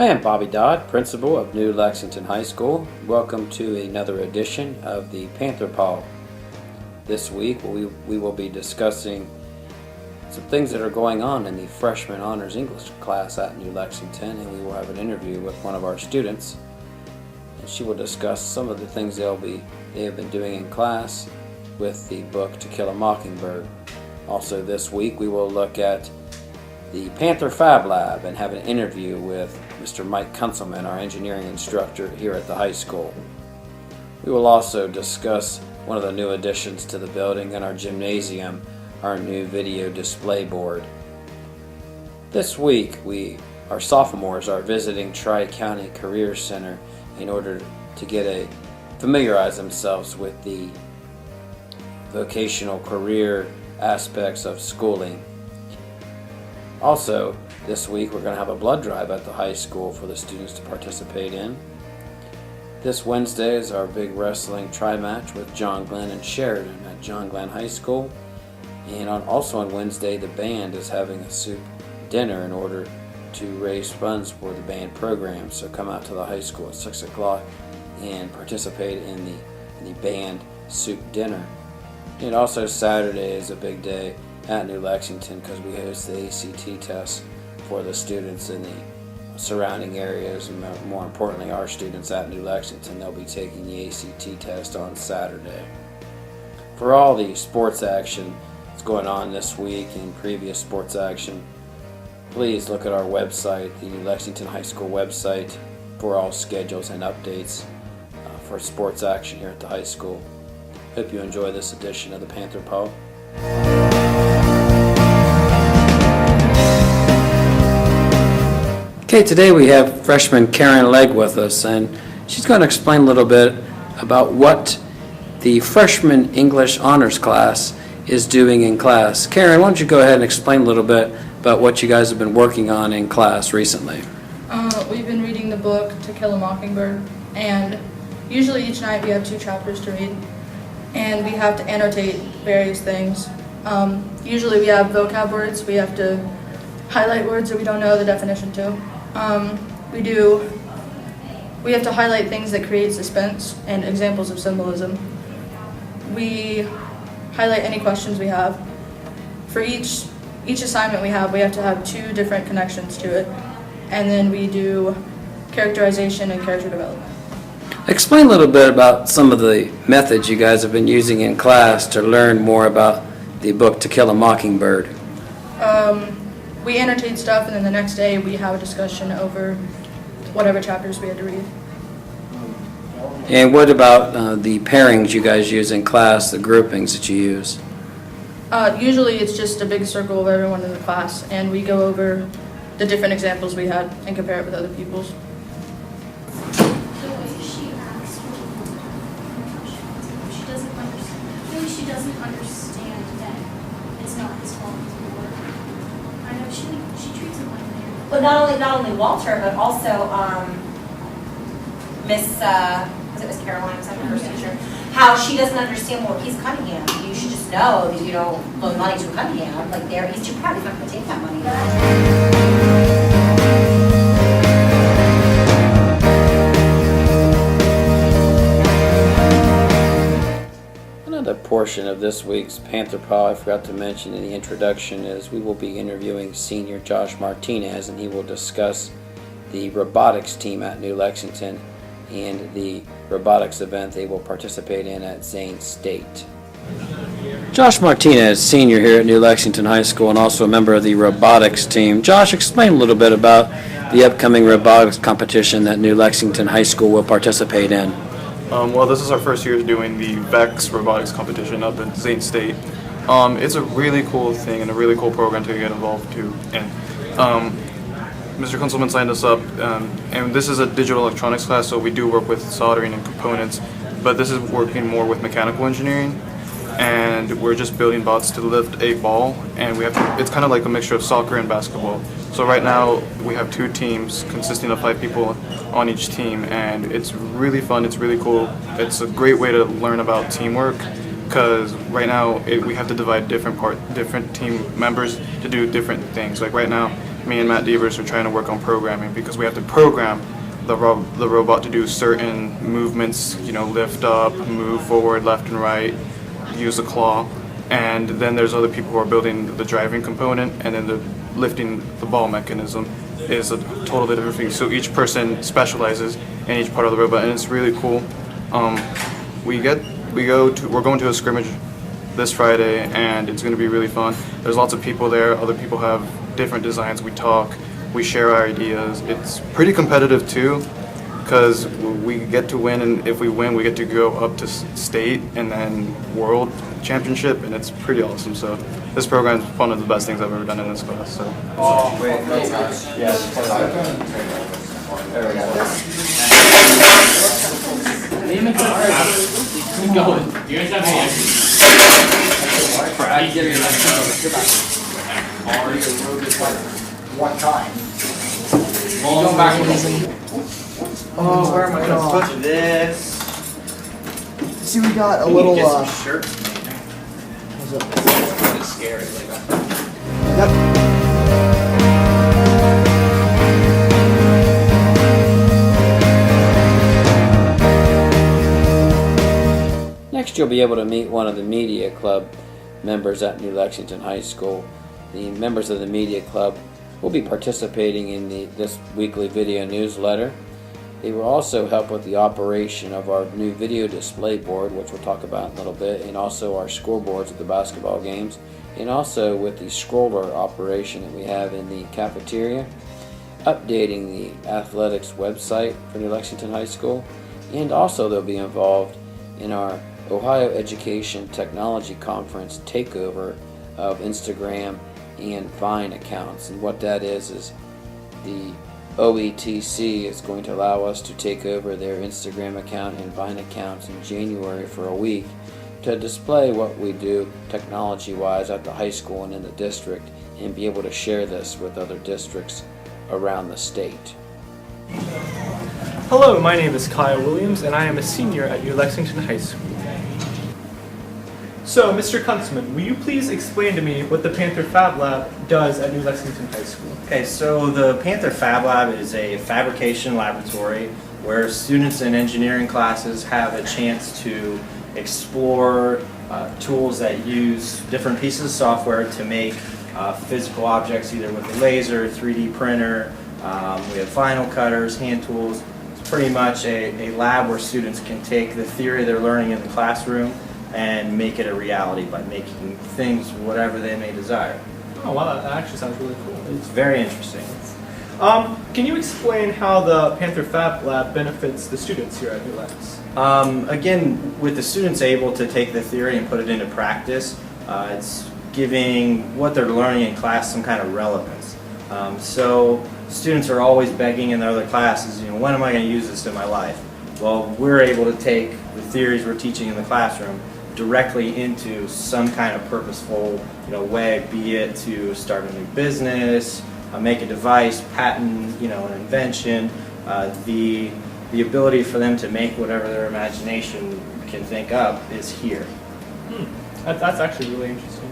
I am Bobby Dodd, principal of New Lexington High School. Welcome to another edition of the Panther Paw. This week we will be discussing some things that are going on in the freshman honors English class at New Lexington, and we will have an interview with one of our students. And she will discuss some of the things they have been doing in class with the book To Kill a Mockingbird. Also this week we will look at the Panther Fab Lab and have an interview with Mr. Mike Kunzelman, our engineering instructor here at the high school. We will also discuss one of the new additions to the building in our gymnasium, our new video display board. This week our sophomores are visiting Tri-County Career Center in order to familiarize themselves with the vocational career aspects of schooling. Also, this week we're going to have a blood drive at the high school for the students to participate in. This Wednesday is our big wrestling tri-match with John Glenn and Sheridan at John Glenn High School. And also on Wednesday, the band is having a soup dinner in order to raise funds for the band program. So come out to the high school at 6 o'clock and participate in the band soup dinner. And also Saturday is a big day at New Lexington because we host the ACT test for the students in the surrounding areas, and more importantly our students at New Lexington. They'll be taking the ACT test on Saturday. For all the sports action that's going on this week and previous sports action, please look at our website, the New Lexington High School website, for all schedules and updates for sports action here at the high school. Hope you enjoy this edition of the Panther Paw. Okay, today we have freshman Karen Legg with us, and she's going to explain a little bit about what the freshman English honors class is doing in class. Karen, why don't you go ahead and explain a little bit about what you guys have been working on in class recently? We've been reading the book To Kill a Mockingbird, and usually each night we have 2 chapters to read, and we have to annotate various things. Usually we have vocab words. We have to highlight words that we don't know the definition to. We have to highlight things that create suspense and examples of symbolism. We highlight any questions we have. For each assignment we have to have 2 different connections to it, and then we do characterization and character development. Explain a little bit about some of the methods you guys have been using in class to learn more about the book To Kill a Mockingbird. We annotate stuff, and then the next day we have a discussion over whatever chapters we had to read. And what about the pairings you guys use in class, the groupings that you use? Usually it's just a big circle of everyone in the class, and we go over the different examples we had and compare it with other people's. She doesn't understand that it's not his fault. I know she treats him like that. But not only Walter, but also Miss Caroline, was that the first teacher? How she doesn't understand. Well, he's Cunningham. You should just know that you don't loan money to Cunningham. Like he's too proud. He's not going to take that money. Another portion of this week's Panther Paw I forgot to mention in the introduction is we will be interviewing senior Josh Martinez, and he will discuss the robotics team at New Lexington and the robotics event they will participate in at Zane State. Josh Martinez, senior here at New Lexington High School and also a member of the robotics team. Josh, explain a little bit about the upcoming robotics competition that New Lexington High School will participate in. Well, this is our first year doing the VII robotics competition up at Zane State. It's a really cool thing and a really cool program to get involved to. And Mr. Kunzelman signed us up, and this is a digital electronics class, so we do work with soldering and components, but this is working more with mechanical engineering, and we're just building bots to lift a ball, and it's kind of like a mixture of soccer and basketball. So right now we have 2 teams consisting of 5 people on each team, and it's really fun, it's really cool. It's a great way to learn about teamwork, because right now we have to divide different team members to do different things. Like right now me and Matt Devers are trying to work on programming, because we have to program the robot to do certain movements, lift up, move forward, left and right, use a claw. And then there's other people who are building the driving component, and then the lifting the ball mechanism is a totally different thing. So each person specializes in each part of the robot, and it's really cool. We're going to a scrimmage this Friday, and it's going to be really fun. There's lots of people there. Other people have different designs. We talk, we share our ideas. It's pretty competitive too, because we get to win, and if we win, we get to go up to state and then world championship, and it's pretty awesome. So this program is one of the best things I've ever done in this class. So. Oh, wait, yes. There we go. Keep going. Do you guys have any One time. Going back Oh, where am I gonna put this? See, we got a little. shirts. What's up? It's scary. Yep. Next, you'll be able to meet one of the media club members at New Lexington High School. The members of the media club will be participating in this weekly video newsletter. They will also help with the operation of our new video display board, which we'll talk about in a little bit, and also our scoreboards at the basketball games, and also with the scroller operation that we have in the cafeteria, updating the athletics website for New Lexington High School, and also they'll be involved in our Ohio Education Technology Conference takeover of Instagram and VII accounts. And what that is the OETC is going to allow us to take over their Instagram account and VIN accounts in January for a week to display what we do technology-wise at the high school and in the district, and be able to share this with other districts around the state. Hello, my name is Kyle Williams, and I am a senior at New Lexington High School. So, Mr. Kunstman, will you please explain to me what the Panther Fab Lab does at New Lexington High School? Okay, so the Panther Fab Lab is a fabrication laboratory where students in engineering classes have a chance to explore tools that use different pieces of software to make physical objects, either with a laser, 3D printer. We have vinyl cutters, hand tools. It's pretty much a lab where students can take the theory they're learning in the classroom and make it a reality by making things whatever they may desire. Oh wow, that actually sounds really cool. It's very interesting. Can you explain how the Panther Fab Lab benefits the students here at New Lex? Again, with the students able to take the theory and put it into practice, it's giving what they're learning in class some kind of relevance. So students are always begging in their other classes, when am I going to use this in my life? Well, we're able to take the theories we're teaching in the classroom directly into some kind of purposeful way, be it to start a new business, make a device, patent an invention, the ability for them to make whatever their imagination can think up is here. That's actually really interesting.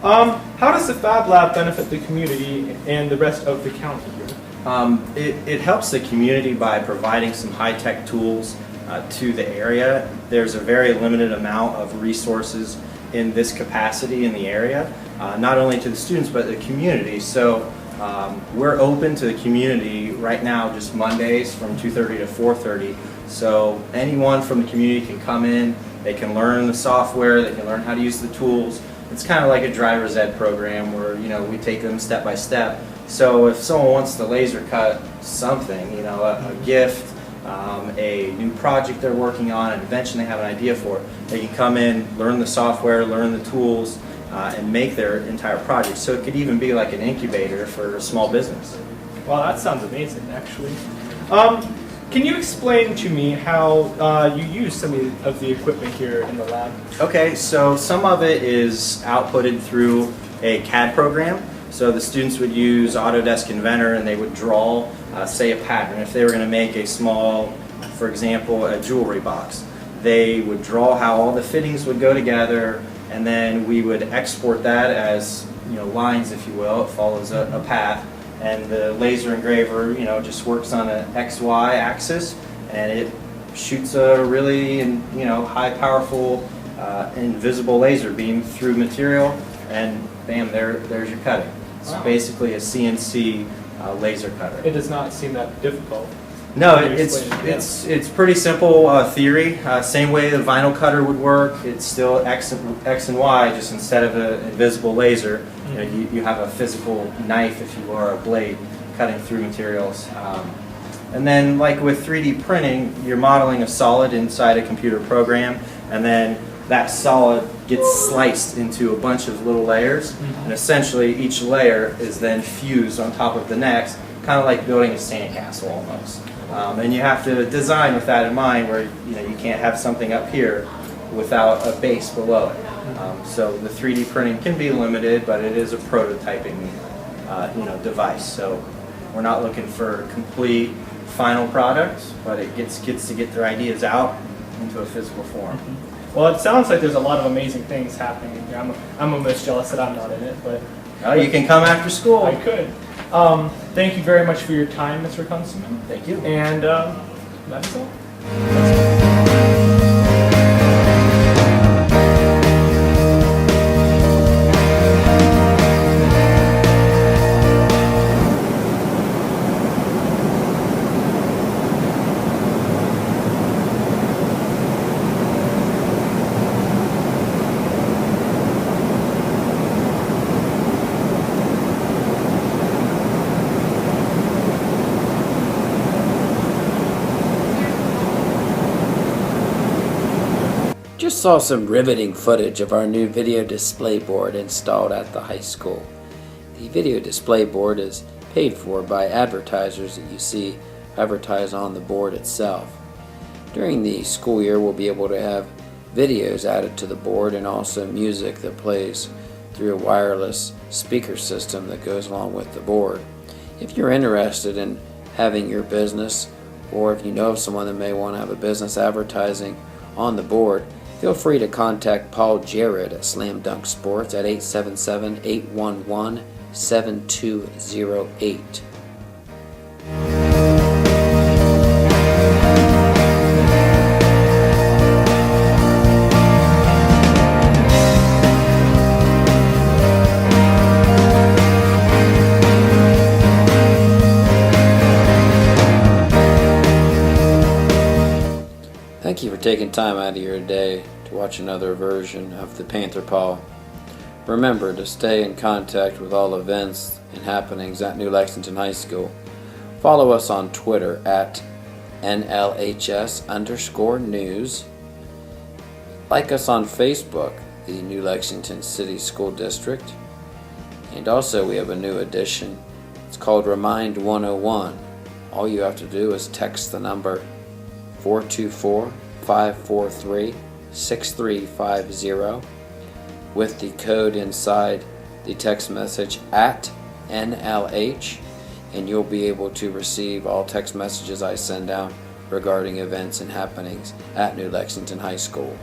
How does the Fab Lab benefit the community and the rest of the county here? It helps the community by providing some high-tech tools to the area. There's a very limited amount of resources in this capacity in the area, not only to the students but the community. So we're open to the community right now just Mondays from 2:30 to 4:30. So anyone from the community can come in, they can learn the software, they can learn how to use the tools. It's kind of like a driver's ed program where we take them step by step. So if someone wants to laser cut something, a gift, a new project they're working on, an invention they have an idea for, they can come in, learn the software, learn the tools, and make their entire project. So it could even be like an incubator for a small business. Wow, that sounds amazing, actually. Can you explain to me how you use some of the equipment here in the lab? Okay, so some of it is outputted through a CAD program. So the students would use Autodesk Inventor and they would draw, say, a pattern. If they were going to make a small, for example, a jewelry box, they would draw how all the fittings would go together, and then we would export that as lines, if you will. It follows a path, and the laser engraver, just works on an XY axis, and it shoots a really, high powerful invisible laser beam through material, and bam, there's your cutting. It's Wow. basically a CNC laser cutter. It does not seem that difficult. No, Can you it's explain it? it's pretty simple theory. Same way the vinyl cutter would work. It's still X and Y, just instead of an invisible laser, you have a physical knife, if you will, or a blade cutting through materials. And then, like with 3D printing, you're modeling a solid inside a computer program, and then that solid gets sliced into a bunch of little layers, and essentially each layer is then fused on top of the next, kind of like building a sandcastle almost. And you have to design with that in mind, where you can't have something up here without a base below it. So the 3D printing can be limited, but it is a prototyping device. So we're not looking for complete final products, but it gets kids to get their ideas out into a physical form. Well, it sounds like there's a lot of amazing things happening here. I'm almost jealous that I'm not in it, but You can come after school. I could. Thank you very much for your time, Mr. Kunzelman. Thank you. And that's all. Just saw some riveting footage of our new video display board installed at the high school. The video display board is paid for by advertisers that you see advertised on the board itself. During the school year, we'll be able to have videos added to the board and also music that plays through a wireless speaker system that goes along with the board. If you're interested in having your business, or if you know of someone that may want to have a business advertising on the board, feel free to contact Paul Jarrett at Slam Dunk Sports at 877-811-7208. Thank you for taking time out of your day to watch another version of the Panther Paw. Remember to stay in contact with all events and happenings at New Lexington High School. Follow us on Twitter at NLHS_news. Like us on Facebook, the New Lexington City School District. And also we have a new edition. It's called Remind 101. All you have to do is text the number 424-543-6350 with the code inside the text message at NLH, and you'll be able to receive all text messages I send out regarding events and happenings at New Lexington High School.